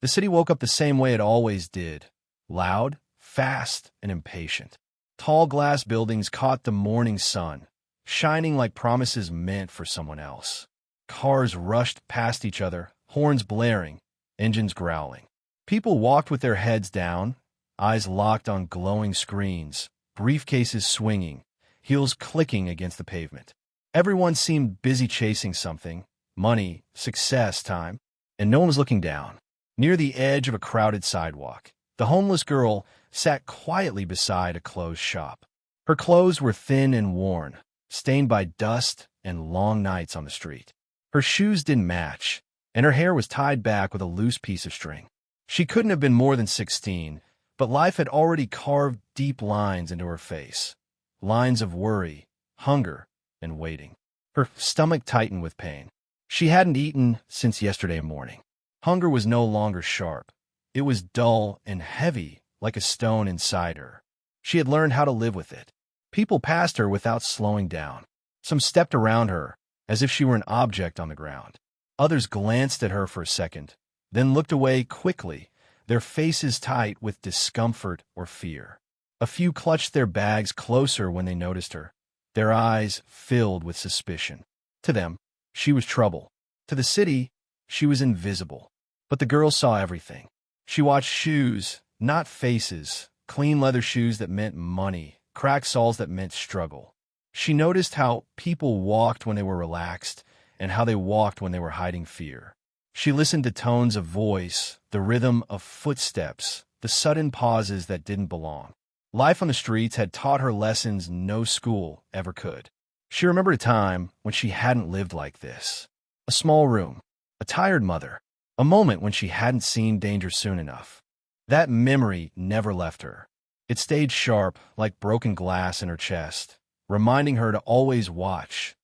The city woke up the same way it always did, loud, fast, and impatient. Tall glass buildings caught the morning sun, shining like promises meant for someone else. Cars rushed past each other, horns blaring, engines growling. People walked with their heads down, eyes locked on glowing screens, briefcases swinging, heels clicking against the pavement. Everyone seemed busy chasing something, money, success, time, and no one was looking down. Near the edge of a crowded sidewalk, the homeless girl sat quietly beside a closed shop. Her clothes were thin and worn, stained by dust and long nights on the street. Her shoes didn't match, and her hair was tied back with a loose piece of string. She couldn't have been more than 16, but life had already carved deep lines into her face. Lines of worry, hunger, and waiting. Her stomach tightened with pain. She hadn't eaten since yesterday morning. Hunger was no longer sharp. It was dull and heavy, like a stone inside her. She had learned how to live with it. People passed her without slowing down. Some stepped around her, as if she were an object on the ground. Others glanced at her for a second, then looked away quickly, their faces tight with discomfort or fear. A few clutched their bags closer when they noticed her, their eyes filled with suspicion. To them, she was trouble. To the city, she was invisible. But the girl saw everything. She watched shoes, not faces, clean leather shoes that meant money, cracked soles that meant struggle. She noticed how people walked when they were relaxed and how they walked when they were hiding fear. She listened to tones of voice, the rhythm of footsteps, the sudden pauses that didn't belong. Life on the streets had taught her lessons no school ever could. She remembered a time when she hadn't lived like this. A small room, a tired mother, a moment when she hadn't seen danger soon enough. That memory never left her. It stayed sharp like broken glass in her chest, reminding her to always watch,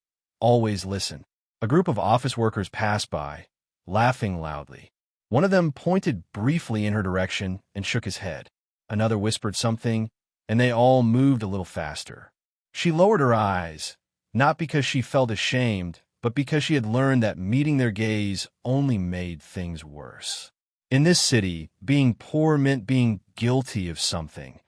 always listen. A group of office workers passed by, laughing loudly. One of them pointed briefly in her direction and shook his head. Another whispered something, and they all moved a little faster. She lowered her eyes, not because she felt ashamed, but because she had learned that meeting their gaze only made things worse. In this city, being poor meant being guilty of something,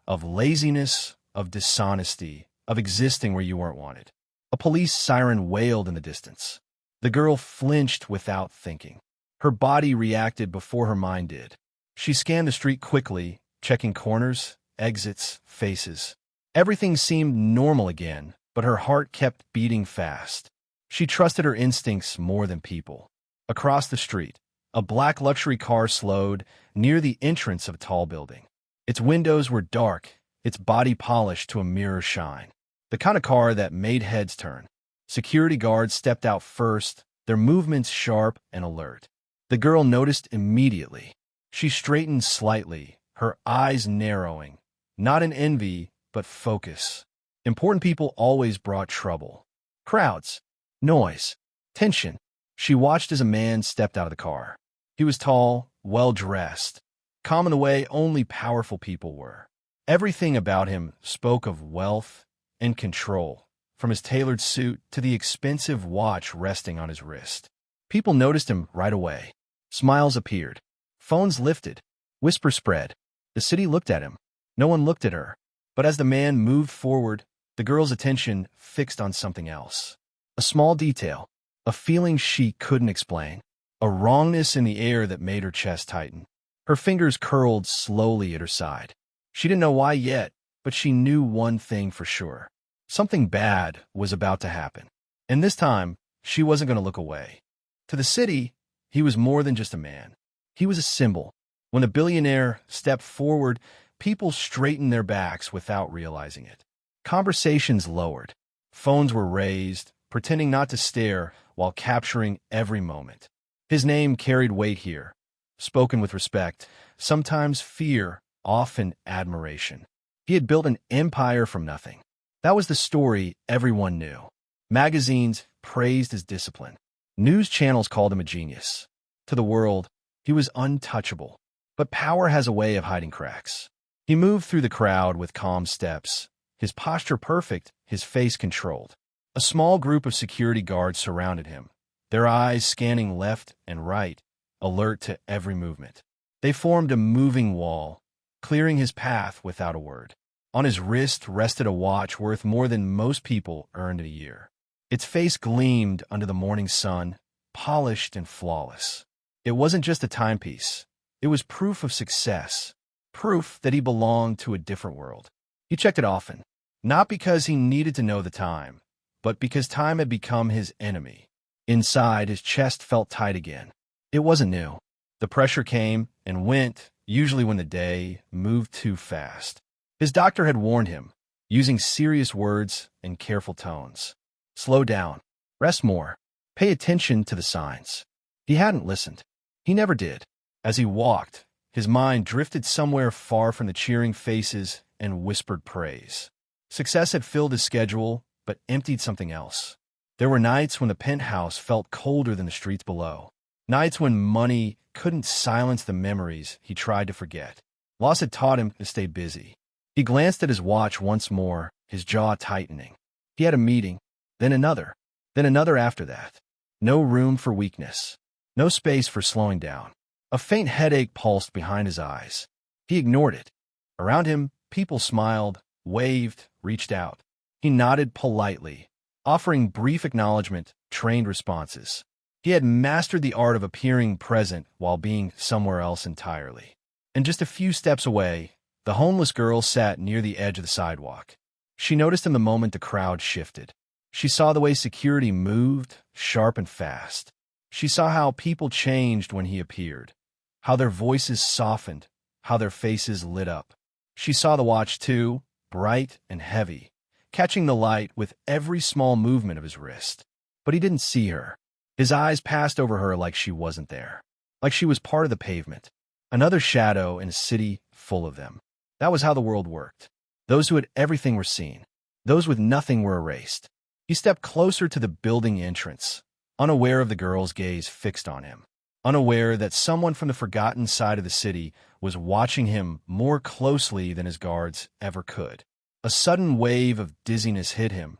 of laziness, of dishonesty, of existing where you weren't wanted. A police siren wailed in the distance. The girl flinched without thinking. Her body reacted before her mind did. She scanned the street quickly, checking corners, exits, faces. Everything seemed normal again, but her heart kept beating fast. She trusted her instincts more than people. Across the street, a black luxury car slowed near the entrance of a tall building. Its windows were dark, its body polished to a mirror shine. The kind of car that made heads turn. Security guards stepped out first, their movements sharp and alert. The girl noticed immediately. She straightened slightly, her eyes narrowing, not in envy, but focus. Important people always brought trouble. Crowds, noise, tension. She watched as a man stepped out of the car. He was tall, well-dressed, calm in the way only powerful people were. Everything about him spoke of wealth and control, from his tailored suit to the expensive watch resting on his wrist. People noticed him right away. Smiles appeared. Phones lifted. Whispers spread. The city looked at him. No one looked at her. But as the man moved forward, the girl's attention fixed on something else. A small detail, a feeling she couldn't explain, a wrongness in the air that made her chest tighten. Her fingers curled slowly at her side. She didn't know why yet, but she knew one thing for sure. Something bad was about to happen. And this time, she wasn't going to look away. To the city, he was more than just a man. He was a symbol. When the billionaire stepped forward, people straightened their backs without realizing it. Conversations lowered. Phones were raised, pretending not to stare while capturing every moment. His name carried weight here, spoken with respect, sometimes fear, often admiration. He had built an empire from nothing. That was the story everyone knew. Magazines praised his discipline. News channels called him a genius. To the world, he was untouchable. But power has a way of hiding cracks. He moved through the crowd with calm steps, his posture perfect, his face controlled. A small group of security guards surrounded him, their eyes scanning left and right, alert to every movement. They formed a moving wall, clearing his path without a word. On his wrist rested a watch worth more than most people earned in a year. Its face gleamed under the morning sun, polished and flawless. It wasn't just a timepiece. It was proof of success, proof that he belonged to a different world. He checked it often, not because he needed to know the time, but because time had become his enemy. Inside, his chest felt tight again. It wasn't new. The pressure came and went, usually when the day moved too fast. His doctor had warned him, using serious words and careful tones. Slow down. Rest more. Pay attention to the signs. He hadn't listened. He never did. As he walked, his mind drifted somewhere far from the cheering faces and whispered praise. Success had filled his schedule, but emptied something else. There were nights when the penthouse felt colder than the streets below. Nights when money couldn't silence the memories he tried to forget. Loss had taught him to stay busy. He glanced at his watch once more, his jaw tightening. He had a meeting, then another after that. No room for weakness. No space for slowing down. A faint headache pulsed behind his eyes. He ignored it. Around him, people smiled, waved, reached out. He nodded politely, offering brief acknowledgement, trained responses. He had mastered the art of appearing present while being somewhere else entirely. And just a few steps away, the homeless girl sat near the edge of the sidewalk. She noticed him the moment the crowd shifted. She saw the way security moved, sharp and fast. She saw how people changed when he appeared, how their voices softened, how their faces lit up. She saw the watch too, bright and heavy, catching the light with every small movement of his wrist. But he didn't see her. His eyes passed over her like she wasn't there, like she was part of the pavement, another shadow in a city full of them. That was how the world worked. Those who had everything were seen. Those with nothing were erased. He stepped closer to the building entrance, unaware of the girl's gaze fixed on him, unaware that someone from the forgotten side of the city was watching him more closely than his guards ever could. A sudden wave of dizziness hit him,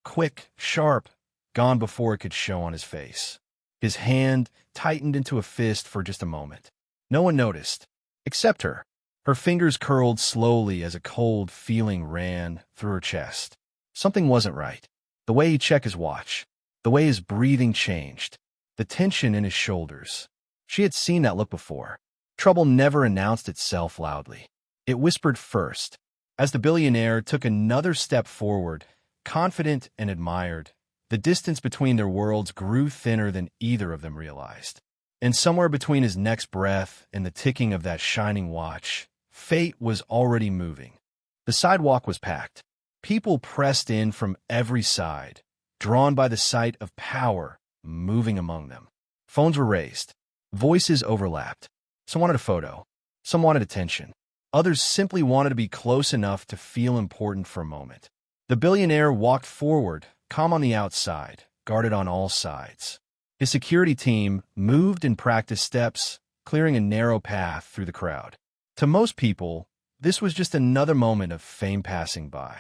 quick, sharp, gone before it could show on his face. His hand tightened into a fist for just a moment. No one noticed, except her. Her fingers curled slowly as a cold feeling ran through her chest. Something wasn't right. The way he checked his watch, the way his breathing changed, the tension in his shoulders. She had seen that look before. Trouble never announced itself loudly. It whispered first. As the billionaire took another step forward, confident and admired, the distance between their worlds grew thinner than either of them realized. And somewhere between his next breath and the ticking of that shining watch, fate was already moving. The sidewalk was packed. People pressed in from every side, drawn by the sight of power moving among them. Phones were raised. Voices overlapped. Some wanted a photo. Some wanted attention. Others simply wanted to be close enough to feel important for a moment. The billionaire walked forward, calm on the outside, guarded on all sides. His security team moved in practice steps, clearing a narrow path through the crowd. To most people, this was just another moment of fame passing by.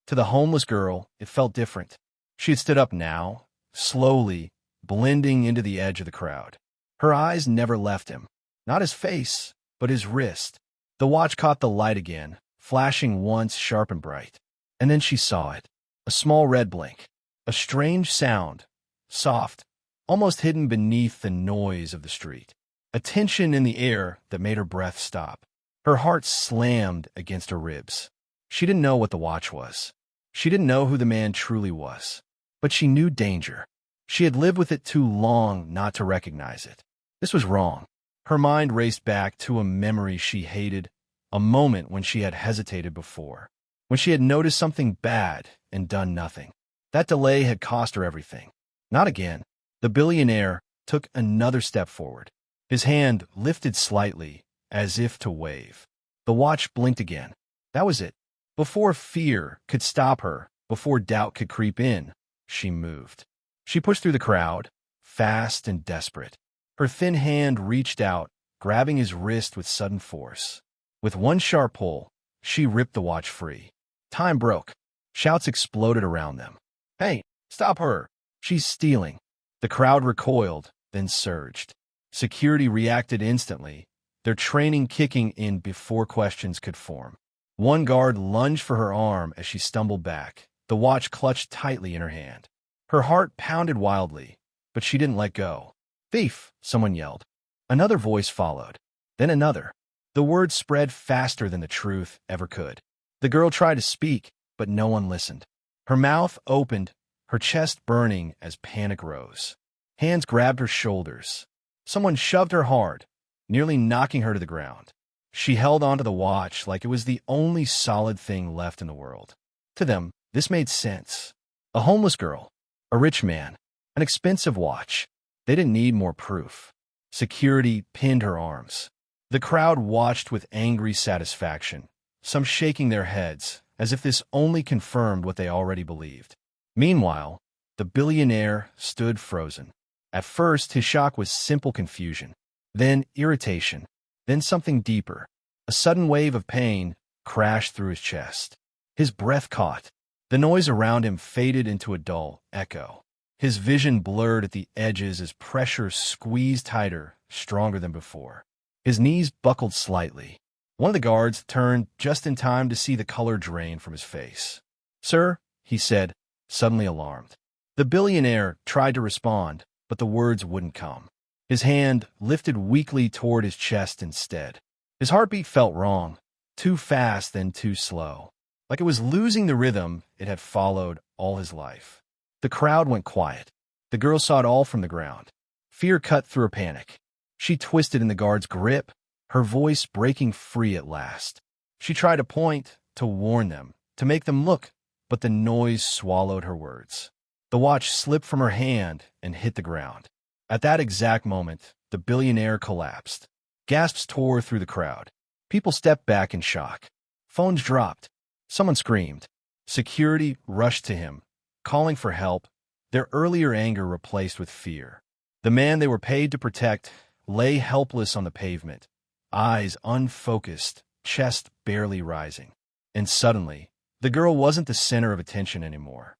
To the homeless girl, it felt different. She had stood up now, slowly, blending into the edge of the crowd. Her eyes never left him. Not his face, but his wrist. The watch caught the light again, flashing once sharp and bright. And then she saw it. A small red blink. A strange sound. Soft, almost hidden beneath the noise of the street. A tension in the air that made her breath stop. Her heart slammed against her ribs. She didn't know what the watch was. She didn't know who the man truly was. But she knew danger. She had lived with it too long not to recognize it. This was wrong. Her mind raced back to a memory she hated, a moment when she had hesitated before, when she had noticed something bad and done nothing. That delay had cost her everything. Not again. The billionaire took another step forward. His hand lifted slightly, as if to wave. The watch blinked again. That was it. Before fear could stop her, before doubt could creep in, she moved. She pushed through the crowd, fast and desperate. Her thin hand reached out, grabbing his wrist with sudden force. With one sharp pull, she ripped the watch free. Time broke. Shouts exploded around them. "Hey, stop her! She's stealing!" The crowd recoiled, then surged. Security reacted instantly, their training kicking in before questions could form. One guard lunged for her arm as she stumbled back, the watch clutched tightly in her hand. Her heart pounded wildly, but she didn't let go. "Thief!" someone yelled. Another voice followed, then another. The words spread faster than the truth ever could. The girl tried to speak, but no one listened. Her mouth opened, her chest burning as panic rose. Hands grabbed her shoulders. Someone shoved her hard, nearly knocking her to the ground. She held onto the watch like it was the only solid thing left in the world. To them, this made sense. A homeless girl, a rich man, an expensive watch. They didn't need more proof. Security pinned her arms. The crowd watched with angry satisfaction, some shaking their heads, as if this only confirmed what they already believed. Meanwhile, the billionaire stood frozen. At first, his shock was simple confusion, then irritation, then something deeper. A sudden wave of pain crashed through his chest. His breath caught. The noise around him faded into a dull echo. His vision blurred at the edges as pressure squeezed tighter, stronger than before. His knees buckled slightly. One of the guards turned just in time to see the color drain from his face. "Sir," he said, suddenly alarmed. The billionaire tried to respond, but the words wouldn't come. His hand lifted weakly toward his chest instead. His heartbeat felt wrong, too fast then too slow, like it was losing the rhythm it had followed all his life. The crowd went quiet. The girl saw it all from the ground. Fear cut through her panic. She twisted in the guard's grip, her voice breaking free at last. She tried to point, to warn them, to make them look, but the noise swallowed her words. The watch slipped from her hand and hit the ground. At that exact moment, the billionaire collapsed. Gasps tore through the crowd. People stepped back in shock. Phones dropped. Someone screamed. Security rushed to him, calling for help, their earlier anger replaced with fear. The man they were paid to protect lay helpless on the pavement, eyes unfocused, chest barely rising. And suddenly, the girl wasn't the center of attention anymore.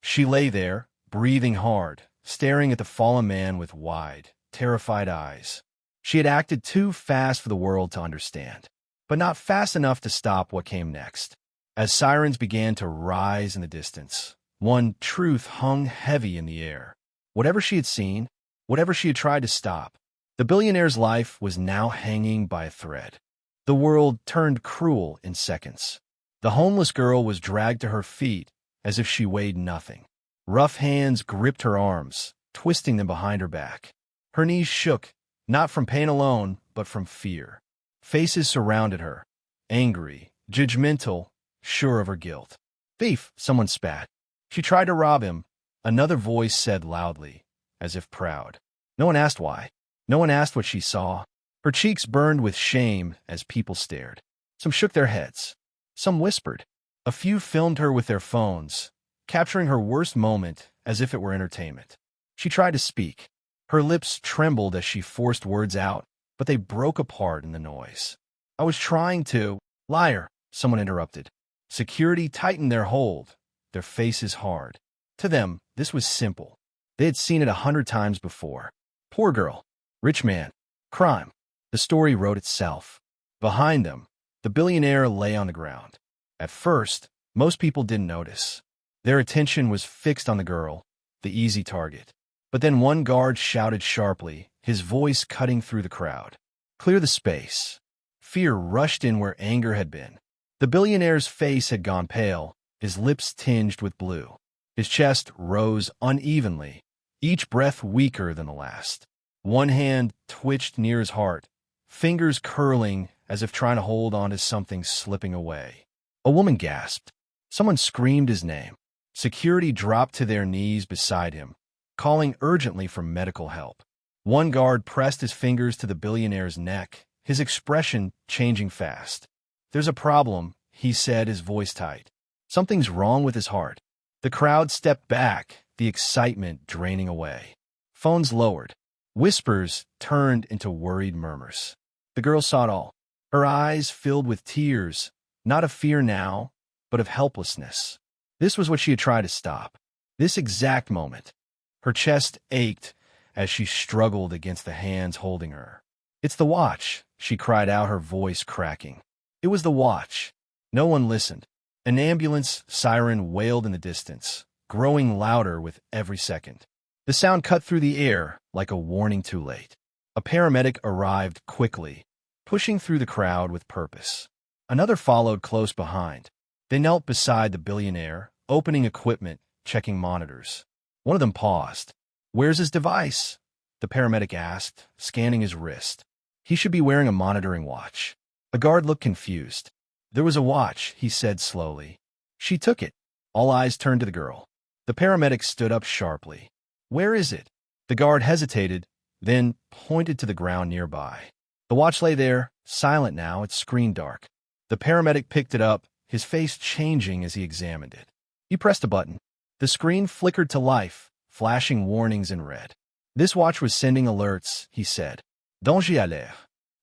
She lay there, breathing hard, staring at the fallen man with wide, terrified eyes. She had acted too fast for the world to understand, but not fast enough to stop what came next. As sirens began to rise in the distance, one truth hung heavy in the air. Whatever she had seen, whatever she had tried to stop, the billionaire's life was now hanging by a thread. The world turned cruel in seconds. The homeless girl was dragged to her feet as if she weighed nothing. Rough hands gripped her arms, twisting them behind her back. Her knees shook, not from pain alone, but from fear. Faces surrounded her, angry, judgmental, sure of her guilt. "Thief!" someone spat. She tried to rob him, another voice said loudly, as if proud. No one asked why. No one asked what she saw. Her cheeks burned with shame as people stared. Some shook their heads. Some whispered. A few filmed her with their phones, capturing her worst moment as if it were entertainment. She tried to speak. Her lips trembled as she forced words out, but they broke apart in the noise. "I was trying to—" "Liar," someone interrupted. Security tightened their hold, their faces hard. To them, this was simple. They had seen it 100 times before. Poor girl, rich man, crime. The story wrote itself. Behind them, the billionaire lay on the ground. At first, most people didn't notice. Their attention was fixed on the girl, the easy target. But then one guard shouted sharply, his voice cutting through the crowd. "Clear the space." Fear rushed in where anger had been. The billionaire's face had gone pale, his lips tinged with blue. His chest rose unevenly, each breath weaker than the last. One hand twitched near his heart, fingers curling as if trying to hold on to something slipping away. A woman gasped. Someone screamed his name. Security dropped to their knees beside him, calling urgently for medical help. One guard pressed his fingers to the billionaire's neck, his expression changing fast. "There's a problem," he said, his voice tight. "Something's wrong with his heart." The crowd stepped back, the excitement draining away. Phones lowered. Whispers turned into worried murmurs. The girl saw it all. Her eyes filled with tears, not of fear now, but of helplessness. This was what she had tried to stop. This exact moment. Her chest ached as she struggled against the hands holding her. "It's the watch," she cried out, her voice cracking. It was the watch. No one listened. An ambulance siren wailed in the distance, growing louder with every second. The sound cut through the air like a warning too late. A paramedic arrived quickly, pushing through the crowd with purpose. Another followed close behind. They knelt beside the billionaire, opening equipment, checking monitors. One of them paused. "Where's his device?" the paramedic asked, scanning his wrist. "He should be wearing a monitoring watch." A guard looked confused. "There was a watch," he said slowly. "She took it." All eyes turned to the girl. The paramedic stood up sharply. "Where is it?" The guard hesitated, then pointed to the ground nearby. The watch lay there, silent now, its screen dark. The paramedic picked it up, his face changing as he examined it. He pressed a button. The screen flickered to life, flashing warnings in red. "This watch was sending alerts," he said. "Danger alert.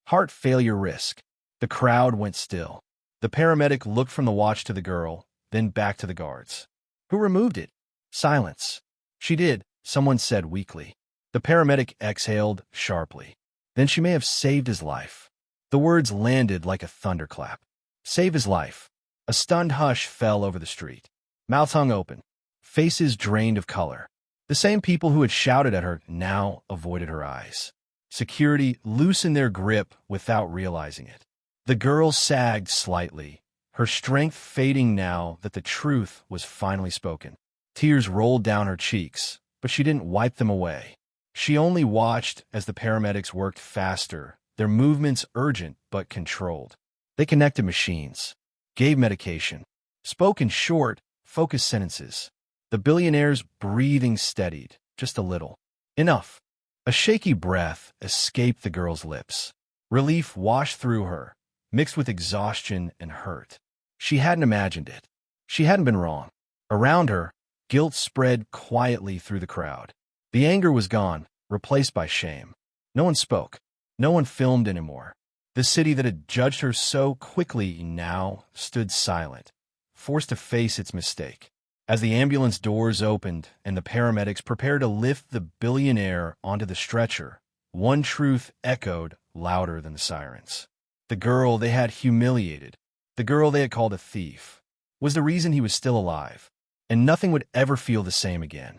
Heart failure risk." The crowd went still. The paramedic looked from the watch to the girl, then back to the guards. "Who removed it?" Silence. "She did," someone said weakly. The paramedic exhaled sharply. "Then she may have saved his life." The words landed like a thunderclap. Save his life. A stunned hush fell over the street. Mouths hung open. Faces drained of color. The same people who had shouted at her now avoided her eyes. Security loosened their grip without realizing it. The girl sagged slightly, her strength fading now that the truth was finally spoken. Tears rolled down her cheeks, but she didn't wipe them away. She only watched as the paramedics worked faster, their movements urgent but controlled. They connected machines, gave medication, spoke in short, focused sentences. The billionaire's breathing steadied, just a little. Enough. A shaky breath escaped the girl's lips. Relief washed through her, mixed with exhaustion and hurt. She hadn't imagined it. She hadn't been wrong. Around her, guilt spread quietly through the crowd. The anger was gone, replaced by shame. No one spoke. No one filmed anymore. The city that had judged her so quickly now stood silent, forced to face its mistake. As the ambulance doors opened and the paramedics prepared to lift the billionaire onto the stretcher, one truth echoed louder than the sirens. The girl they had humiliated, the girl they had called a thief, was the reason he was still alive, and nothing would ever feel the same again.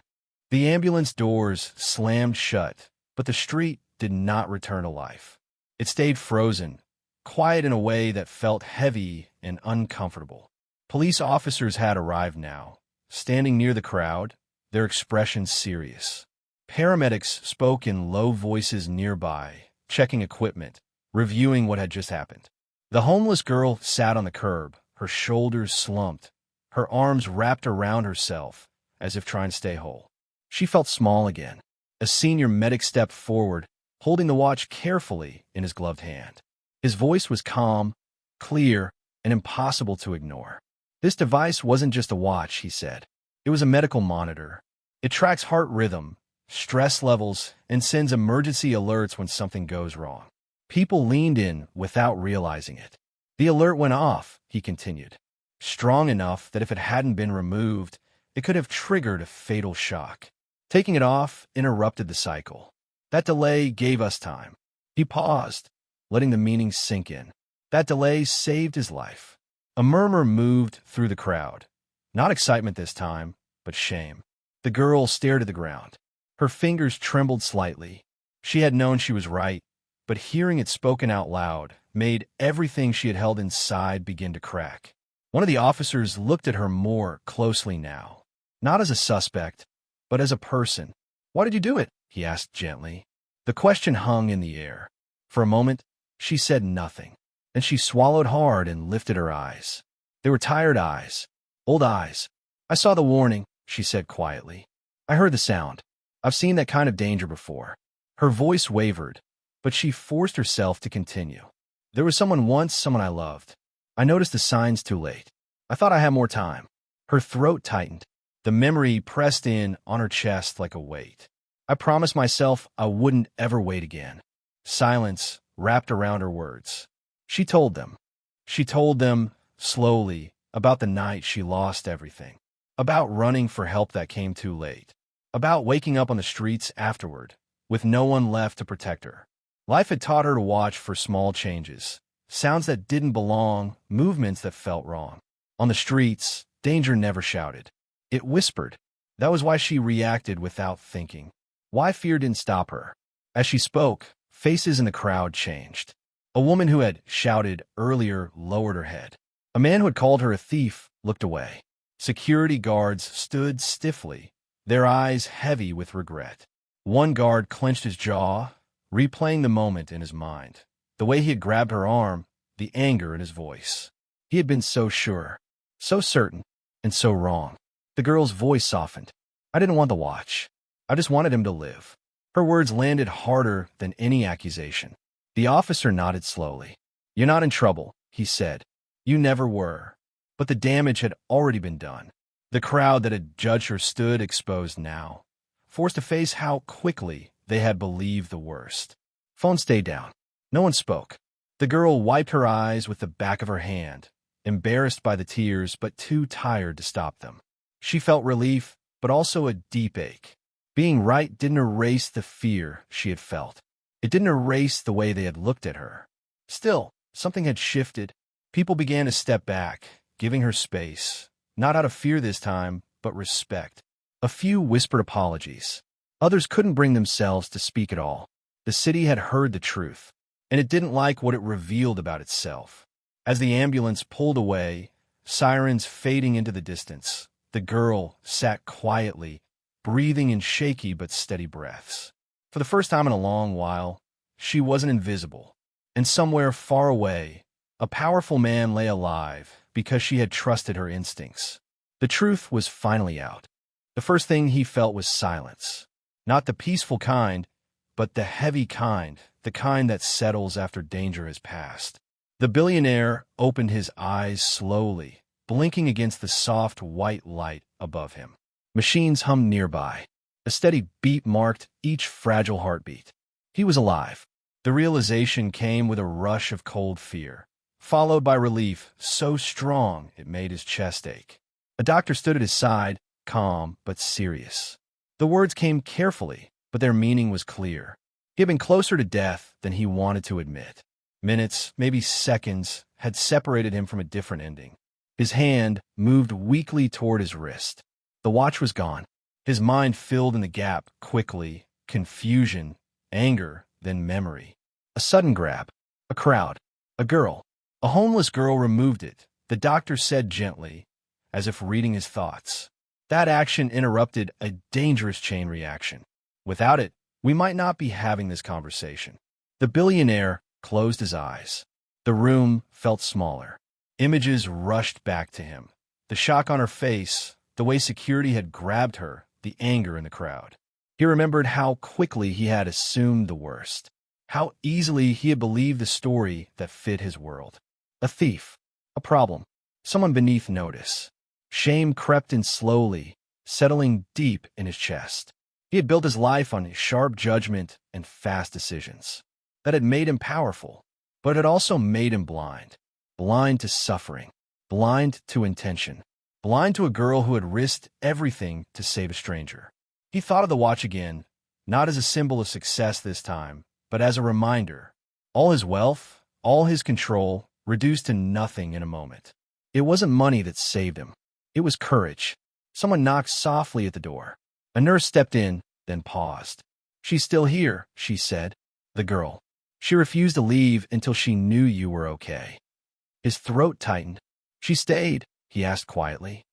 The ambulance doors slammed shut, but the street did not return to life. It stayed frozen, quiet in a way that felt heavy and uncomfortable. Police officers had arrived now, standing near the crowd, their expressions serious. Paramedics spoke in low voices nearby, checking equipment, reviewing what had just happened. The homeless girl sat on the curb, her shoulders slumped, her arms wrapped around herself, as if trying to stay whole. She felt small again. A senior medic stepped forward, holding the watch carefully in his gloved hand. His voice was calm, clear, and impossible to ignore. "This device wasn't just a watch," he said. "It was a medical monitor. It tracks heart rhythm, stress levels, and sends emergency alerts when something goes wrong." People leaned in without realizing it. "The alert went off," he continued, "strong enough that if it hadn't been removed, it could have triggered a fatal shock. Taking it off interrupted the cycle. That delay gave us time." He paused, letting the meaning sink in. That delay saved his life. A murmur moved through the crowd. Not excitement this time, but shame. The girl stared at the ground. Her fingers trembled slightly. She had known she was right, but hearing it spoken out loud made everything she had held inside begin to crack. One of the officers looked at her more closely now, not as a suspect, but as a person. "Why did you do it?" he asked gently. The question hung in the air. For a moment, she said nothing. Then she swallowed hard and lifted her eyes. They were tired eyes, old eyes. "I saw the warning," she said quietly. "I heard the sound. I've seen that kind of danger before." Her voice wavered, but she forced herself to continue. "There was someone once, someone I loved. I noticed the signs too late. I thought I had more time." Her throat tightened. The memory pressed in on her chest like a weight. "I promised myself I wouldn't ever wait again." Silence wrapped around her words. She told them. She told them, slowly, about the night she lost everything. About running for help that came too late. About waking up on the streets afterward, with no one left to protect her. Life had taught her to watch for small changes, sounds that didn't belong, movements that felt wrong. On the streets, danger never shouted. It whispered. That was why she reacted without thinking. Why fear didn't stop her. As she spoke, faces in the crowd changed. A woman who had shouted earlier lowered her head. A man who had called her a thief looked away. Security guards stood stiffly, their eyes heavy with regret. One guard clenched his jaw, replaying the moment in his mind. The way he had grabbed her arm, the anger in his voice. He had been so sure, so certain, and so wrong. The girl's voice softened. I didn't want the watch. I just wanted him to live. Her words landed harder than any accusation. The officer nodded slowly. You're not in trouble, he said. You never were. But the damage had already been done. The crowd that had judged her stood exposed now, forced to face how quickly they had believed the worst. Phone stayed down. No one spoke. The girl wiped her eyes with the back of her hand, embarrassed by the tears but too tired to stop them. She felt relief, but also a deep ache. Being right didn't erase the fear she had felt. It didn't erase the way they had looked at her. Still, something had shifted. People began to step back, giving her space, not out of fear this time, but respect. A few whispered apologies. Others couldn't bring themselves to speak at all. The city had heard the truth, and it didn't like what it revealed about itself. As the ambulance pulled away, sirens fading into the distance, the girl sat quietly, breathing in shaky but steady breaths. For the first time in a long while, she wasn't invisible. And somewhere far away, a powerful man lay alive because she had trusted her instincts. The truth was finally out. The first thing he felt was silence. Not the peaceful kind, but the heavy kind, the kind that settles after danger has passed. The billionaire opened his eyes slowly, blinking against the soft white light above him. Machines hummed nearby. A steady beat marked each fragile heartbeat. He was alive. The realization came with a rush of cold fear, followed by relief so strong it made his chest ache. A doctor stood at his side, calm but serious. The words came carefully, but their meaning was clear. He had been closer to death than he wanted to admit. Minutes, maybe seconds, had separated him from a different ending. His hand moved weakly toward his wrist. The watch was gone. His mind filled in the gap quickly, confusion, anger, then memory. A sudden grab. A crowd. A girl. A homeless girl removed it, the doctor said gently, as if reading his thoughts. That action interrupted a dangerous chain reaction. Without it, we might not be having this conversation. The billionaire closed his eyes. The room felt smaller. Images rushed back to him. The shock on her face, the way security had grabbed her, the anger in the crowd. He remembered how quickly he had assumed the worst, how easily he had believed the story that fit his world. A thief, a problem, someone beneath notice. Shame crept in slowly, settling deep in his chest. He had built his life on sharp judgment and fast decisions. That had made him powerful, but it had also made him blind. Blind to suffering, blind to intention, blind to a girl who had risked everything to save a stranger. He thought of the watch again, not as a symbol of success this time, but as a reminder. All his wealth, all his control, reduced to nothing in a moment. It wasn't money that saved him. It was courage. Someone knocked softly at the door. A nurse stepped in, then paused. She's still here, she said. The girl. She refused to leave until she knew you were okay. His throat tightened. She stayed, he asked quietly.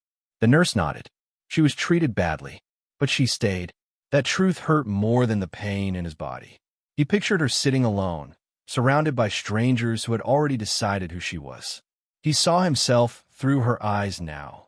The nurse nodded. She was treated badly, but she stayed. That truth hurt more than the pain in his body. He pictured her sitting alone, surrounded by strangers who had already decided who she was. He saw himself through her eyes now,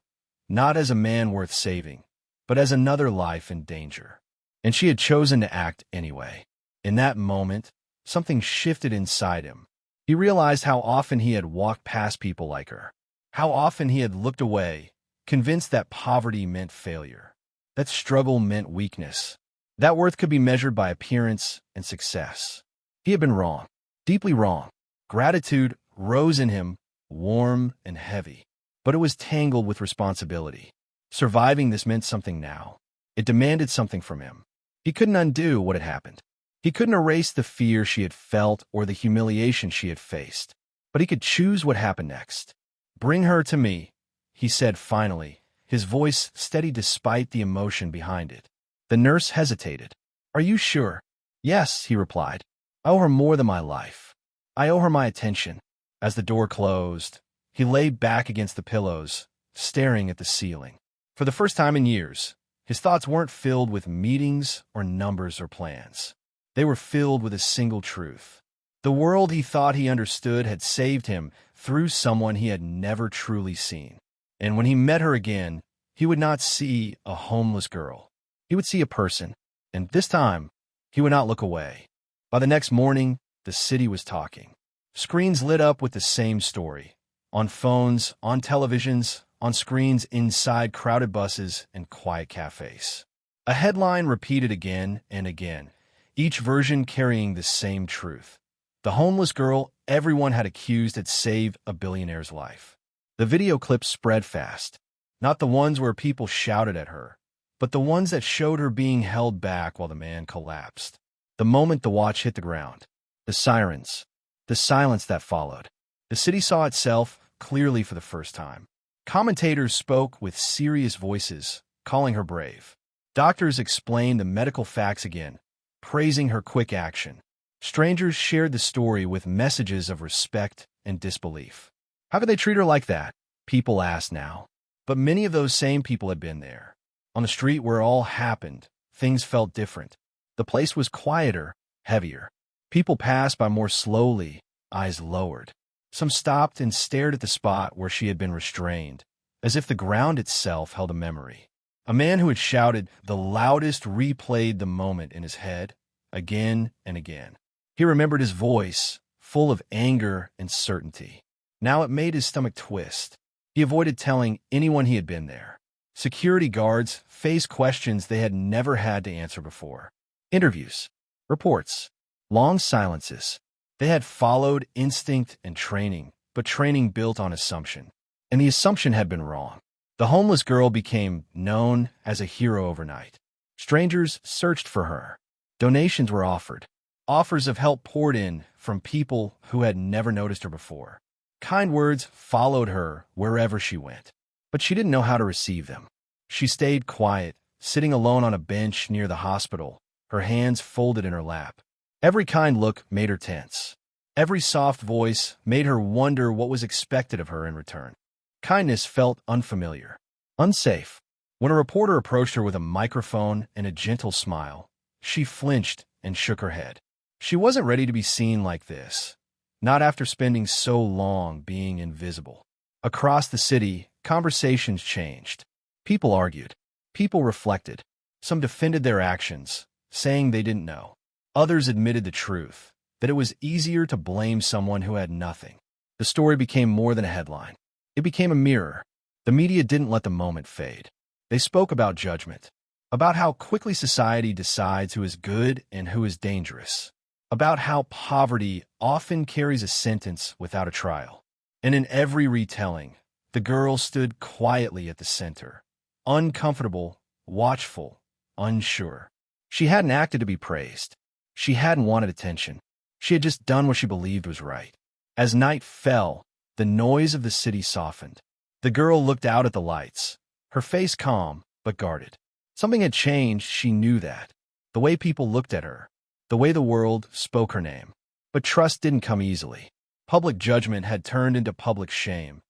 not as a man worth saving, but as another life in danger. And she had chosen to act anyway. In that moment, something shifted inside him. He realized how often he had walked past people like her, how often he had looked away, convinced that poverty meant failure, that struggle meant weakness, that worth could be measured by appearance and success. He had been wrong, deeply wrong. Gratitude rose in him, warm and heavy, but it was tangled with responsibility. Surviving this meant something now. It demanded something from him. He couldn't undo what had happened. He couldn't erase the fear she had felt or the humiliation she had faced, but he could choose what happened next. "Bring her to me," he said finally, his voice steady despite the emotion behind it. The nurse hesitated. "Are you sure?" "Yes," he replied. "I owe her more than my life. I owe her my attention." As the door closed, he lay back against the pillows, staring at the ceiling. For the first time in years, his thoughts weren't filled with meetings or numbers or plans. They were filled with a single truth. The world he thought he understood had saved him through someone he had never truly seen. And when he met her again, he would not see a homeless girl. He would see a person, and this time, he would not look away. By the next morning, the city was talking. Screens lit up with the same story. On phones, on televisions, on screens inside crowded buses and quiet cafes. A headline repeated again and again, each version carrying the same truth. The homeless girl everyone had accused had saved a billionaire's life. The video clips spread fast, not the ones where people shouted at her, but the ones that showed her being held back while the man collapsed. The moment the watch hit the ground, the sirens, the silence that followed, the city saw itself clearly for the first time. Commentators spoke with serious voices, calling her brave. Doctors explained the medical facts again, praising her quick action. Strangers shared the story with messages of respect and disbelief. How could they treat her like that? People asked now. But many of those same people had been there. On the street where it all happened, things felt different. The place was quieter, heavier. People passed by more slowly, eyes lowered. Some stopped and stared at the spot where she had been restrained, as if the ground itself held a memory. A man who had shouted the loudest replayed the moment in his head, again and again. He remembered his voice, full of anger and certainty. Now it made his stomach twist. He avoided telling anyone he had been there. Security guards faced questions they had never had to answer before. Interviews, reports, long silences. They had followed instinct and training, but training built on assumption. And the assumption had been wrong. The homeless girl became known as a hero overnight. Strangers searched for her. Donations were offered. Offers of help poured in from people who had never noticed her before. Kind words followed her wherever she went. But she didn't know how to receive them. She stayed quiet, sitting alone on a bench near the hospital, her hands folded in her lap. Every kind look made her tense. Every soft voice made her wonder what was expected of her in return. Kindness felt unfamiliar, unsafe. When a reporter approached her with a microphone and a gentle smile, she flinched and shook her head. She wasn't ready to be seen like this, not after spending so long being invisible. Across the city, conversations changed. People argued. People reflected. Some defended their actions, saying they didn't know. Others admitted the truth, that it was easier to blame someone who had nothing. The story became more than a headline. It became a mirror. The media didn't let the moment fade. They spoke about judgment, about how quickly society decides who is good and who is dangerous, about how poverty often carries a sentence without a trial. And in every retelling, the girl stood quietly at the center, uncomfortable, watchful, unsure. She hadn't acted to be praised. She hadn't wanted attention. She had just done what she believed was right. As night fell, the noise of the city softened. The girl looked out at the lights, her face calm but guarded. Something had changed, she knew that. The way people looked at her, the way the world spoke her name. But trust didn't come easily. Public judgment had turned into public shame.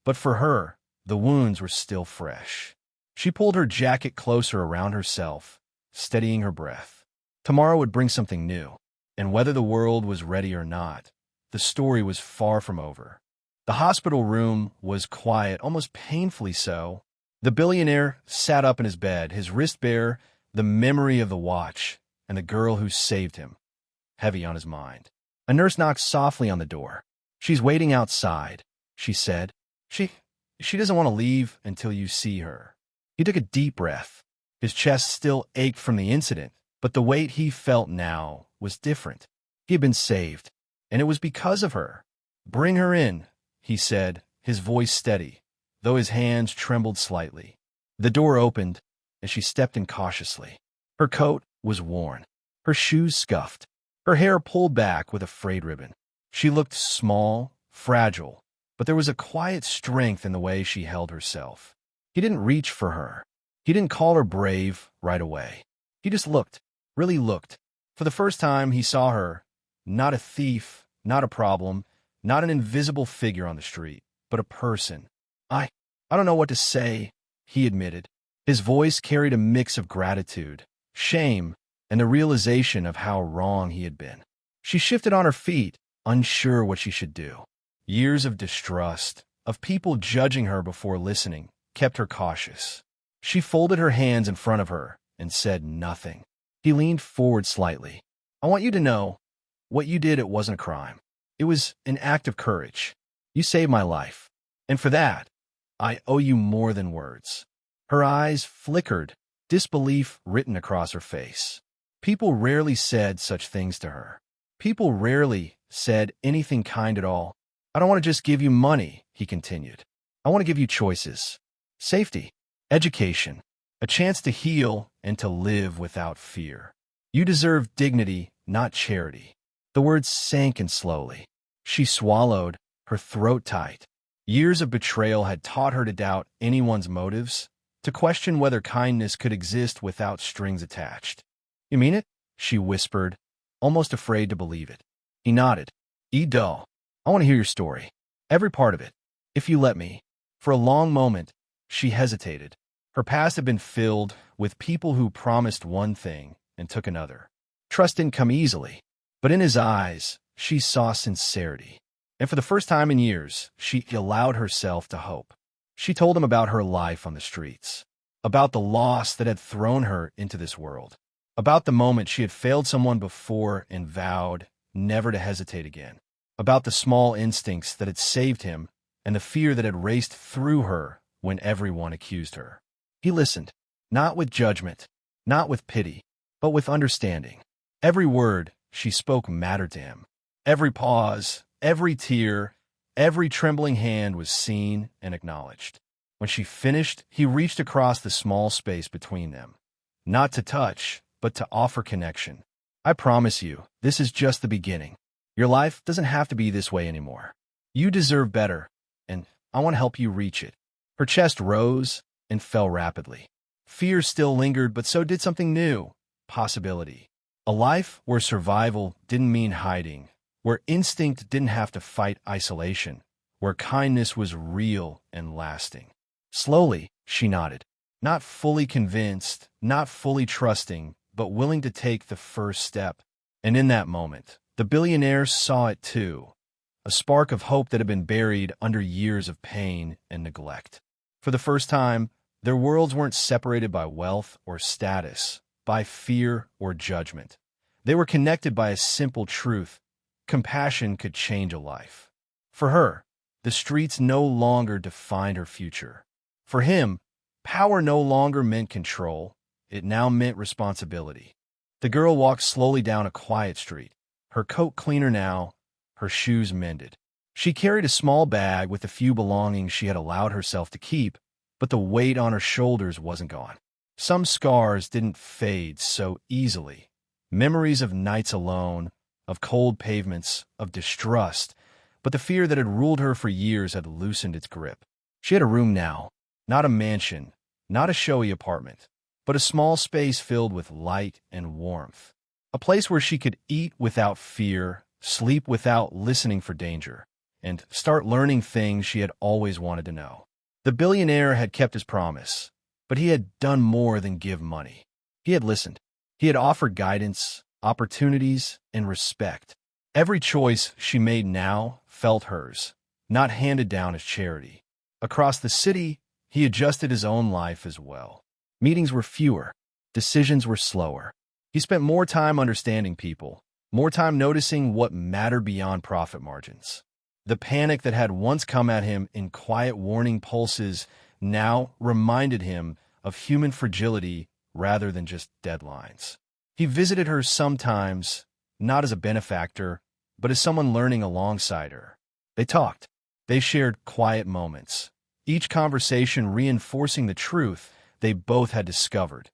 But for her, the wounds were still fresh. She pulled her jacket closer around herself, steadying her breath. Tomorrow would bring something new, and whether the world was ready or not, the story was far from over. The hospital room was quiet, almost painfully so. The billionaire sat up in his bed, his wrist bare, the memory of the watch and the girl who saved him, heavy on his mind. A nurse knocked softly on the door. "She's waiting outside," she said. She doesn't want to leave until you see her." He took a deep breath. His chest still ached from the incident, but the weight he felt now was different. He had been saved, and it was because of her. "Bring her in," he said, his voice steady, though his hands trembled slightly. The door opened, and she stepped in cautiously. Her coat was worn. her shoes scuffed, her hair pulled back with a frayed ribbon. She looked small, fragile, but there was a quiet strength in the way she held herself. He didn't reach for her. He didn't call her brave right away. He just looked, really looked. For the first time, he saw her, not a thief, not a problem, not an invisible figure on the street, but a person. I don't know what to say, he admitted. His voice carried a mix of gratitude, shame, and the realization of how wrong he had been. She shifted on her feet, unsure what she should do. Years of distrust, of people judging her before listening, kept her cautious. She folded her hands in front of her and said nothing. He leaned forward slightly. I want you to know, what you did, it wasn't a crime. It was an act of courage. You saved my life. And for that, I owe you more than words. Her eyes flickered, disbelief written across her face. People rarely said such things to her. People rarely said anything kind at all. I don't want to just give you money, he continued. I want to give you choices. Safety, education, a chance to heal and to live without fear. You deserve dignity, not charity. The words sank in slowly. She swallowed, her throat tight. Years of betrayal had taught her to doubt anyone's motives, to question whether kindness could exist without strings attached. You mean it? She whispered, almost afraid to believe it. He nodded. I want to hear your story. Every part of it. If you let me. For a long moment, she hesitated. Her past had been filled with people who promised one thing and took another. Trust didn't come easily, but in his eyes, she saw sincerity. And for the first time in years, she allowed herself to hope. She told him about her life on the streets, about the loss that had thrown her into this world, about the moment she had failed someone before and vowed never to hesitate again, about the small instincts that had saved him and the fear that had raced through her when everyone accused her. He listened, not with judgment, not with pity, but with understanding. Every word she spoke mattered to him. Every pause, every tear, every trembling hand was seen and acknowledged. When she finished, he reached across the small space between them, not to touch, but to offer connection. I promise you, this is just the beginning. Your life doesn't have to be this way anymore. You deserve better, and I want to help you reach it. Her chest rose and fell rapidly. Fear still lingered, but so did something new, possibility. A life where survival didn't mean hiding, where instinct didn't have to fight isolation, where kindness was real and lasting. Slowly, she nodded, not fully convinced, not fully trusting, but willing to take the first step. And in that moment, the billionaire saw it too, a spark of hope that had been buried under years of pain and neglect. For the first time, their worlds weren't separated by wealth or status, by fear or judgment. They were connected by a simple truth. Compassion could change a life. For her, the streets no longer defined her future. For him, power no longer meant control. It now meant responsibility. The girl walked slowly down a quiet street, her coat cleaner now, her shoes mended. She carried a small bag with a few belongings she had allowed herself to keep, but the weight on her shoulders wasn't gone. Some scars didn't fade so easily. Memories of nights alone, of cold pavements, of distrust, but the fear that had ruled her for years had loosened its grip. She had a room now, not a mansion, not a showy apartment, but a small space filled with light and warmth. A place where she could eat without fear, sleep without listening for danger, and start learning things she had always wanted to know. The billionaire had kept his promise, but he had done more than give money. He had listened. He had offered guidance, opportunities, and respect. Every choice she made now felt hers, not handed down as charity. Across the city, he adjusted his own life as well. Meetings were fewer. Decisions were slower. He spent more time understanding people, more time noticing what mattered beyond profit margins. The panic that had once come at him in quiet warning pulses now reminded him of human fragility rather than just deadlines. He visited her sometimes, not as a benefactor, but as someone learning alongside her. They talked. They shared quiet moments, each conversation reinforcing the truth they both had discovered.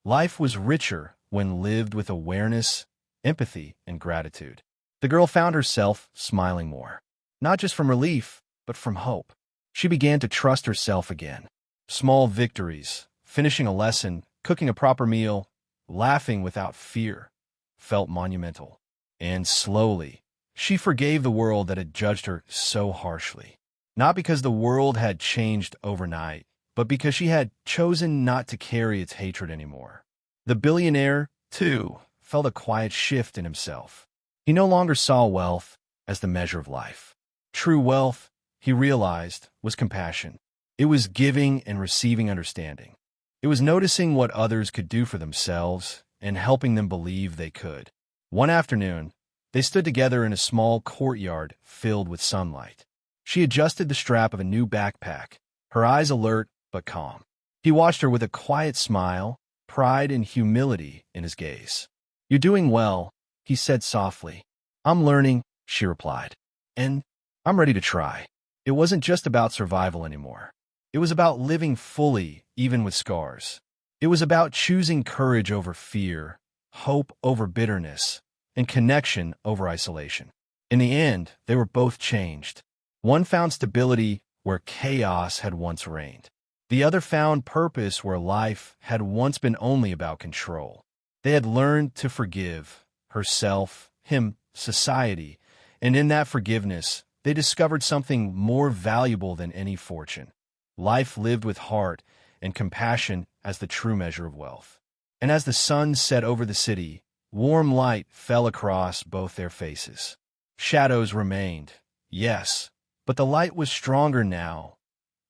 Life was richer when lived with awareness, empathy, and gratitude. The girl found herself smiling more, not just from relief, but from hope. She began to trust herself again. Small victories, finishing a lesson, cooking a proper meal, laughing without fear, felt monumental. And slowly, she forgave the world that had judged her so harshly. Not because the world had changed overnight, but because she had chosen not to carry its hatred anymore. The billionaire, too, felt a quiet shift in himself. He no longer saw wealth as the measure of life. True wealth, he realized, was compassion. It was giving and receiving understanding. It was noticing what others could do for themselves and helping them believe they could. One afternoon, they stood together in a small courtyard filled with sunlight. She adjusted the strap of a new backpack, her eyes alert but calm. He watched her with a quiet smile, pride and humility in his gaze. "You're doing well," he said softly. "I'm learning," she replied. "And I'm ready to try." It wasn't just about survival anymore. It was about living fully, even with scars. It was about choosing courage over fear, hope over bitterness, and connection over isolation. In the end, they were both changed. One found stability where chaos had once reigned. The other found purpose where life had once been only about control. They had learned to forgive herself, him, society, and in that forgiveness, they discovered something more valuable than any fortune. Life lived with heart and compassion as the true measure of wealth. And as the sun set over the city, warm light fell across both their faces. Shadows remained, yes, but the light was stronger now,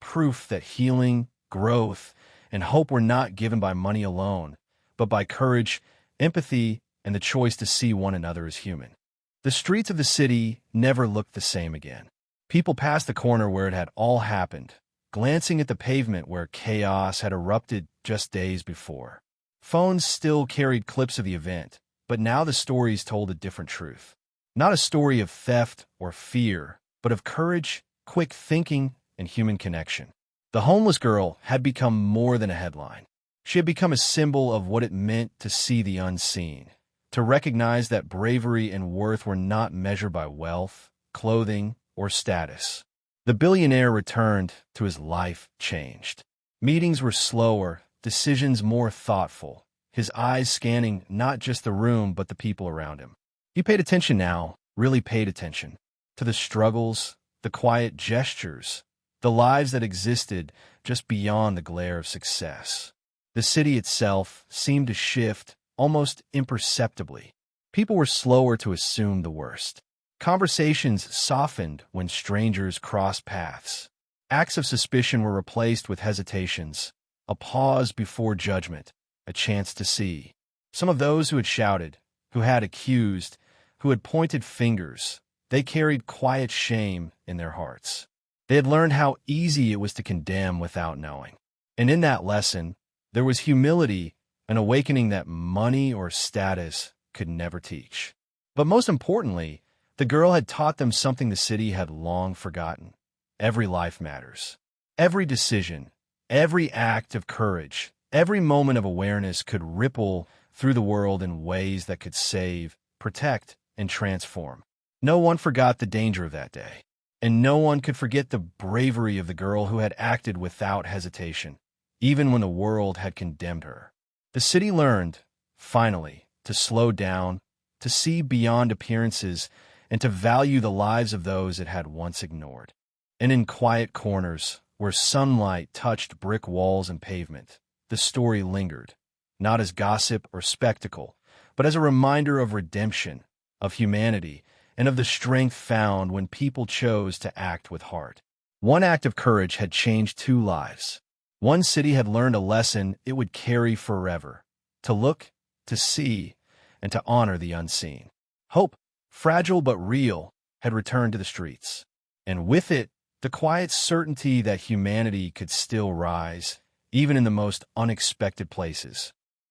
proof that healing, growth, and hope were not given by money alone, but by courage, empathy, and the choice to see one another as human. The streets of the city never looked the same again. People passed the corner where it had all happened, glancing at the pavement where chaos had erupted just days before. Phones still carried clips of the event, but now the stories told a different truth. Not a story of theft or fear, but of courage, quick thinking, and human connection. The homeless girl had become more than a headline. She had become a symbol of what it meant to see the unseen, to recognize that bravery and worth were not measured by wealth, clothing, or status. The billionaire returned to his life changed. Meetings were slower, decisions more thoughtful, his eyes scanning not just the room but the people around him. He paid attention now, really paid attention, to the struggles, the quiet gestures, the lives that existed just beyond the glare of success. The city itself seemed to shift almost imperceptibly. People were slower to assume the worst. Conversations softened when strangers crossed paths. Acts of suspicion were replaced with hesitations, a pause before judgment, a chance to see. Some of those who had shouted, who had accused, who had pointed fingers, they carried quiet shame in their hearts. They had learned how easy it was to condemn without knowing. And in that lesson, there was humility, an awakening that money or status could never teach. But most importantly, the girl had taught them something the city had long forgotten. Every life matters. Every decision, every act of courage, every moment of awareness could ripple through the world in ways that could save, protect, and transform. No one forgot the danger of that day, and no one could forget the bravery of the girl who had acted without hesitation, even when the world had condemned her. The city learned, finally, to slow down, to see beyond appearances, and to value the lives of those it had once ignored. And in quiet corners, where sunlight touched brick walls and pavement, the story lingered, not as gossip or spectacle, but as a reminder of redemption, of humanity, and of the strength found when people chose to act with heart. One act of courage had changed 2 lives. One city had learned a lesson it would carry forever: to look, to see, and to honor the unseen. Hope, fragile but real, had returned to the streets. And with it, the quiet certainty that humanity could still rise, even in the most unexpected places.